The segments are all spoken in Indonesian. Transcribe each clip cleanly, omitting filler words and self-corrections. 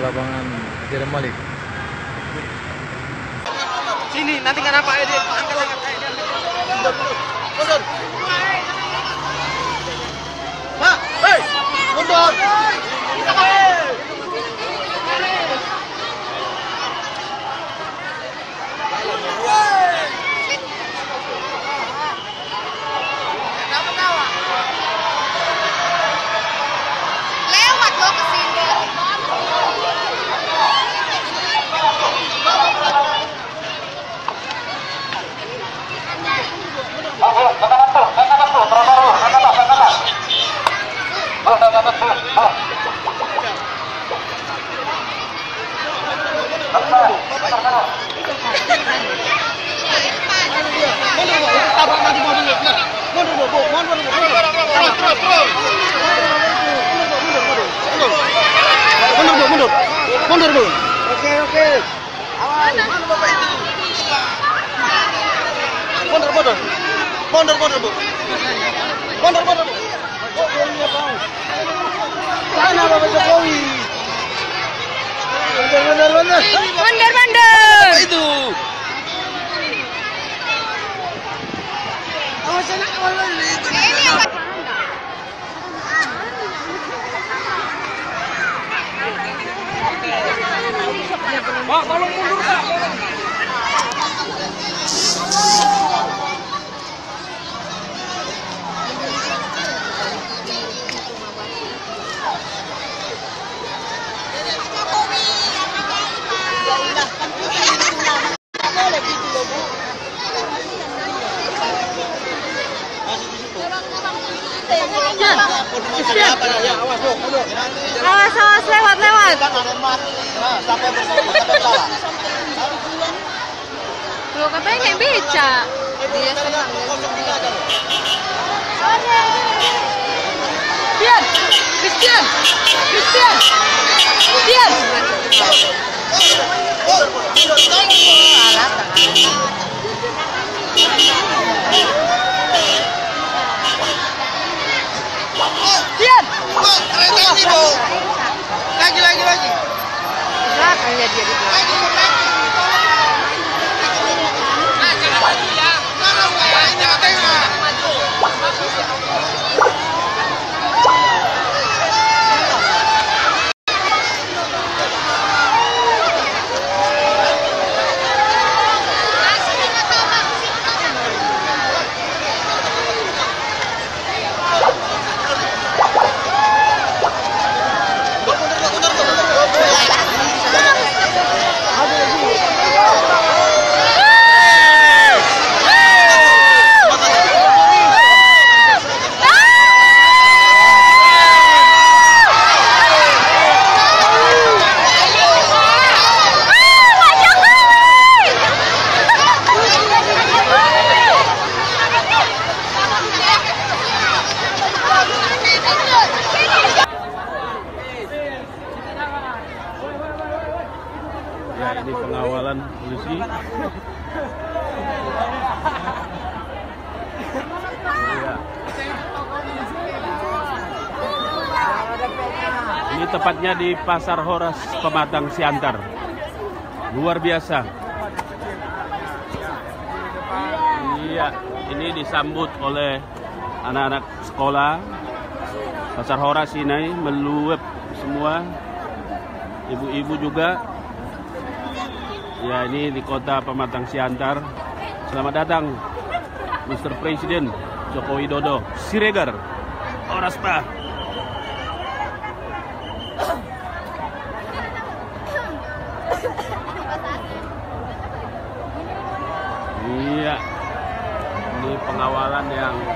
lapangan Jalan Malik. Sini, nanti nggak nampak dia. Angkat. Mundur. Pak, hei, mundur. Lewat lo ke sini. Mundur, Bu. Oke. Awas. Mana Bapak itu? Mundur, Bu. Mundur, Bu. Oh, iya, Pak. Sana Bapak Jokowi. Mundur. Apa itu? Awas anak awal itu. Pak, tolong mundur, Pak. Awas, lewat. Lo katanya kayak beca. Dia senang. Christian. Lagi. Belakangnya dia di belakang. Ya, ini pengawalan polisi. Ya. Ini tepatnya di Pasar Horas Pematang Siantar. Luar biasa. Iya, ini disambut oleh anak-anak sekolah. Pasar Horas ini meluap semua. Ibu-ibu juga. Ya, ini di kota Pematang Siantar. Selamat datang Mr. Presiden Joko Widodo. Siregar. Horas Pak. Iya. Ini pengawalan yang ya.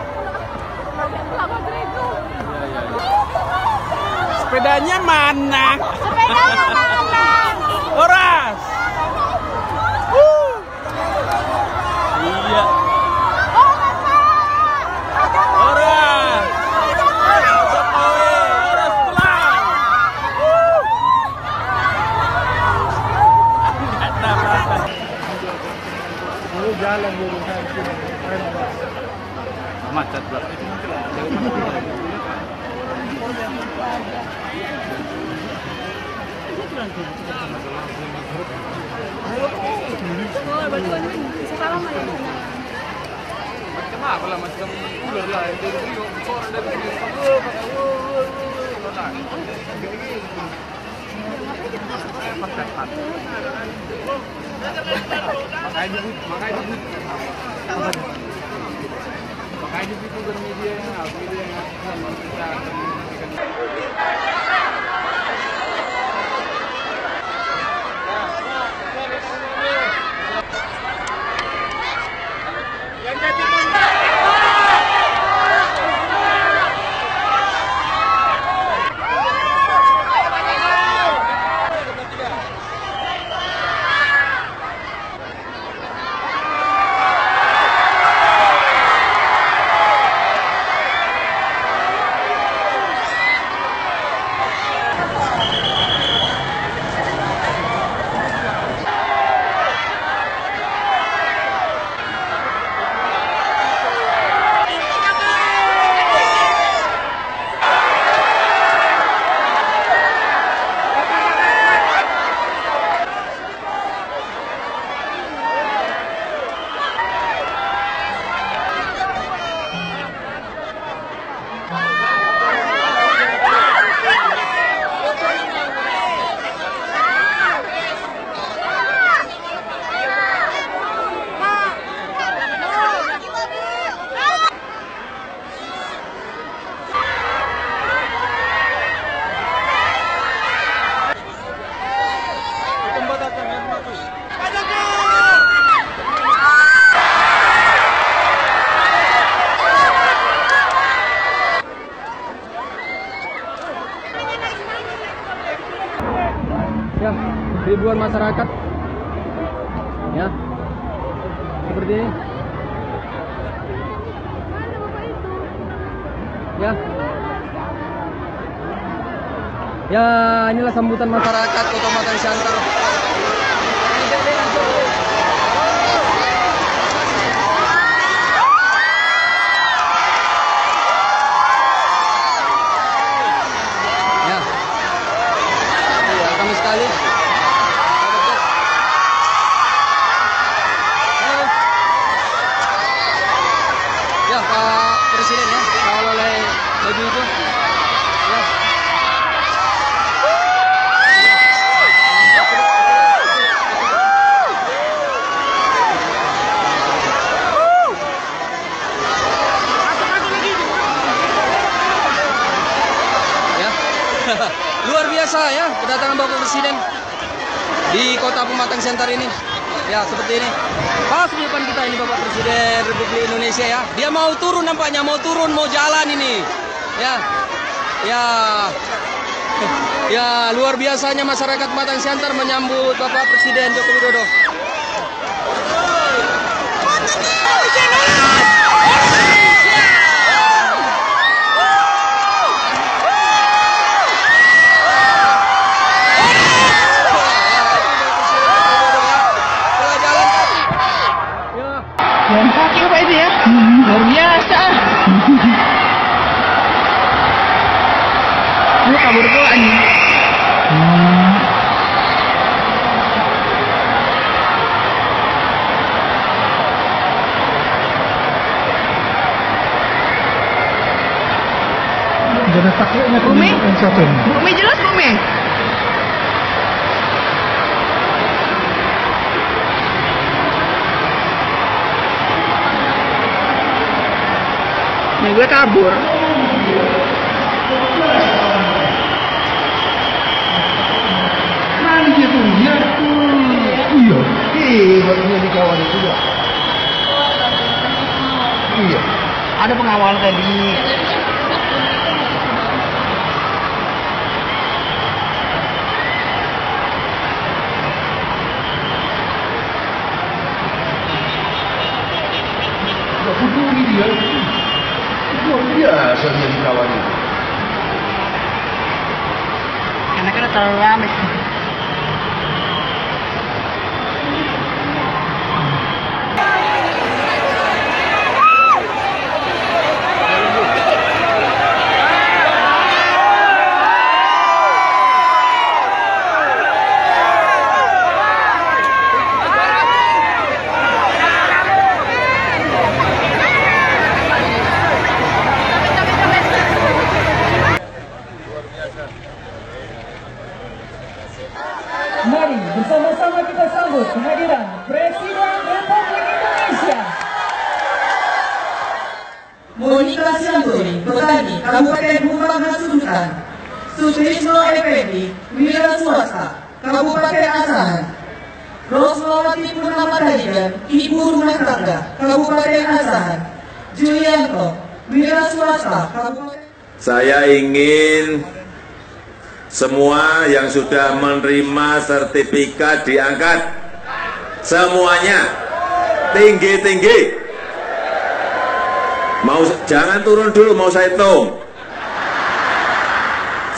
Sepedanya mana? Horas. Iya. Horas. Jokowi, Horas pulang. Enggak ada. Lalu jalan dulu Macet lah. Oh, berarti kan bisa salah ya. Macam apa lah, macam ular lah. Dari orang dari makanya itu kan media ya, ribuan masyarakat ya seperti ini ya. Ya, inilah sambutan masyarakat Kota Pematang Siantar. Ya, welcome sekali. Ya, Pak Presiden ya, kawal oleh baju itu. Ya. Luar biasa ya kedatangan Bapak Presiden di Kota Pematang Siantar ini. Ya, seperti ini. Pas di depan kita ini Bapak Presiden Republik Indonesia ya. Dia mau turun nampaknya, mau turun, mau jalan ini. Ya. Ya. Ya, luar biasanya masyarakat Pematang Siantar menyambut Bapak Presiden Joko Widodo. Jalan kaki apa itu ya? Luar biasa. Lu kabur pula nih. Jangan takutnya Bumi? Bumi jelas Bumi? Nih gue kabur. Mana dia tuh? Ya, iya. Barunya dikawal juga. Iya. Ada pengawal tadi. Peduli dia. Luar biasa dia dikawal itu. Karena kan terlalu rame. Mari bersama-sama kita sambut kehadiran Presiden Republik Indonesia. Monika Sianturi, petani, Kabupaten Humbang Hasundutan. Sutrisno Effendi, wira swasta, Kabupaten Asahan. Rosmawati Purnama Tarigan, ibu rumah tangga, Kabupaten Asahan. Julianto, wira swasta, Kabupaten. Saya ingin semua yang sudah menerima sertifikat diangkat. Semuanya tinggi-tinggi. Mau jangan turun dulu, mau saya hitung.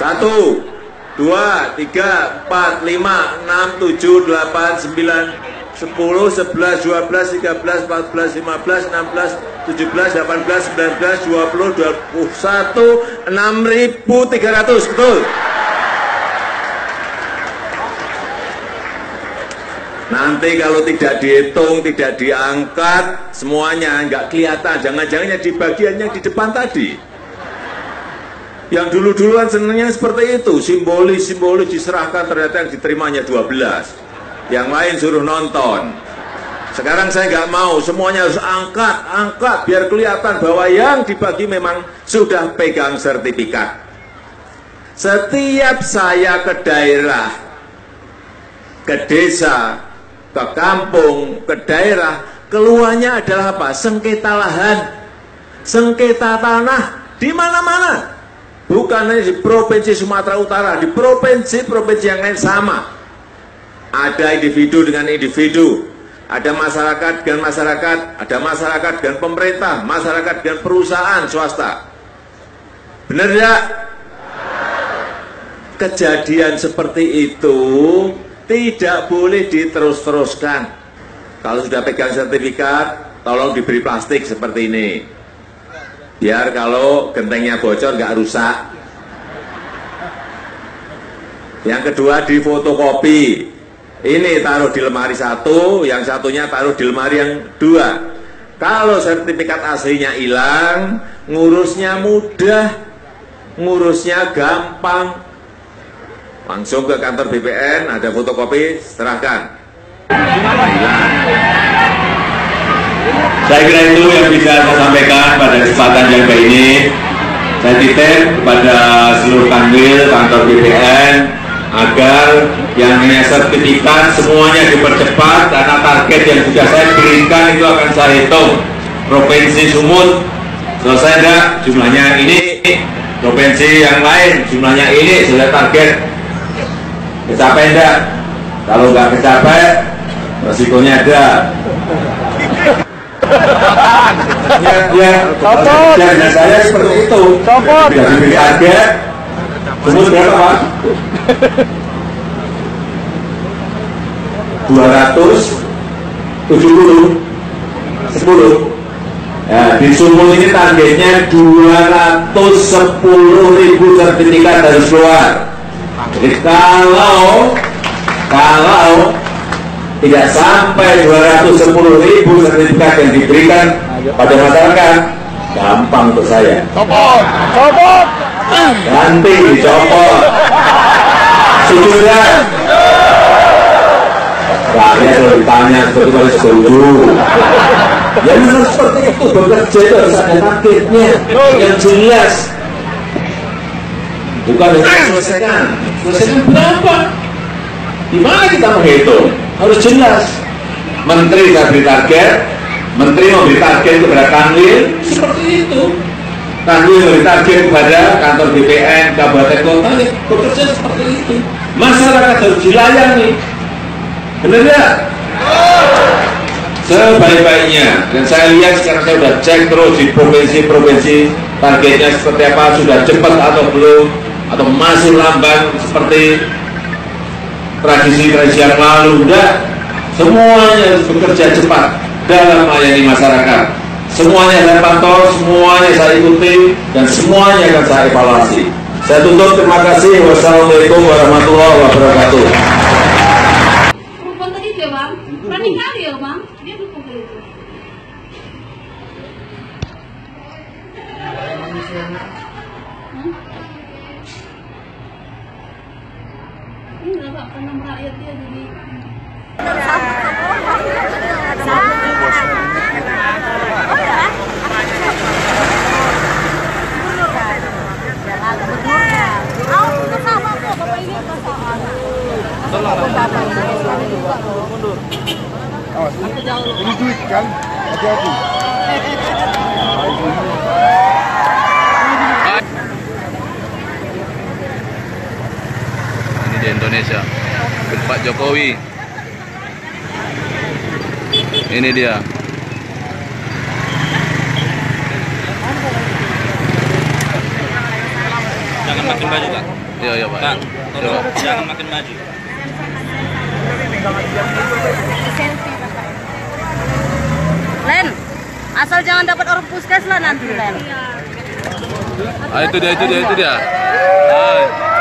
1, 2, 3, 4, 5, 6, 7, 8, 9, 10, 11, 12, 13, 14, 15, 16, 17, 18, 19, 20, 21, 6.300, betul. Nanti kalau tidak dihitung, tidak diangkat, semuanya nggak kelihatan. Jangan-jangan di bagiannya di depan tadi. Yang dulu-duluan senangnya seperti itu, simbolis-simbolis diserahkan, ternyata yang diterimanya 12. Yang lain suruh nonton. Sekarang saya nggak mau, semuanya harus angkat, biar kelihatan bahwa yang dibagi memang sudah pegang sertifikat. Setiap saya ke daerah, ke desa, ke kampung, ke daerah, keluarnya adalah apa? Sengketa lahan, sengketa tanah, di mana-mana. Bukan hanya di Provinsi Sumatera Utara, di provinsi-provinsi yang lain sama. Ada individu dengan individu, ada masyarakat dengan masyarakat, ada masyarakat dengan pemerintah, masyarakat dengan perusahaan swasta. Benar tidak? Kejadian seperti itu tidak boleh diterus-teruskan. Kalau sudah pegang sertifikat, tolong diberi plastik seperti ini. Biar kalau gentengnya bocor nggak rusak. Yang kedua, di fotokopi. Ini taruh di lemari satu, yang satunya taruh di lemari yang dua. Kalau sertifikat aslinya hilang, ngurusnya mudah, ngurusnya gampang. Langsung ke kantor BPN, ada fotokopi, serahkan. Saya kira itu yang bisa saya sampaikan pada kesempatan yang baik ini. Saya titip kepada seluruh kanwil kantor BPN agar yang namanya sertifikat semuanya dipercepat, karena target yang sudah saya berikan itu akan saya hitung. Provinsi Sumut selesai enggak jumlahnya ini, provinsi yang lain jumlahnya ini, sudah target. Kecapai enggak? Kalau nggak kecapai, resikonya ada. Ya, saya seperti itu. Tidak diberi target. Semua berapa, Pak? 270, 10. Ya, di Sumut ini targetnya 210.000 sertifikat harus keluar. Jadi kalau tidak sampai 210.000 sertifikat yang diberikan pada masyarakat, gampang untuk saya. Copot. Ganti dicopot. Sudah. Rakyat kalau ditanya seperti kalau setuju. Ya memang seperti itu, bekerja itu harus ada targetnya yang jelas. Bukan hanya selesaikan berapa? Di mana kita menghitung? Harus jelas. Menteri saya beri target, menteri memberi target kepada kanwil, seperti itu. Kanwil memberi target kepada kantor BPN, kabupaten kota, ya bekerja seperti itu. Masyarakat harus dilayani. Benar ya? Sebaik-baiknya. Dan saya lihat sekarang saya sudah cek terus di provinsi-provinsi targetnya seperti apa, sudah cepat atau belum, atau masih lamban seperti tradisi-tradisi yang lalu. Enggak, semuanya harus bekerja cepat dalam melayani masyarakat. Semuanya saya pantau, semuanya saya ikuti, dan semuanya akan saya evaluasi. Saya tutup, terima kasih. Wassalamualaikum warahmatullahi wabarakatuh. Perempuan tadi dia, Bang. Berani kali ya, Bang. Dia dukung itu. Ini berapa? nggak pernah merakyat dia jadi. Ini duit kan? Hati-hati. Ini di Indonesia, Pak Jokowi. Ini dia. Jangan makin maju, Kak. Iya, iya, Pak. Kak, tolong jangan makin maju. Len, asal jangan dapat orang puskes lah nanti, Len. Ah, itu dia. Ah.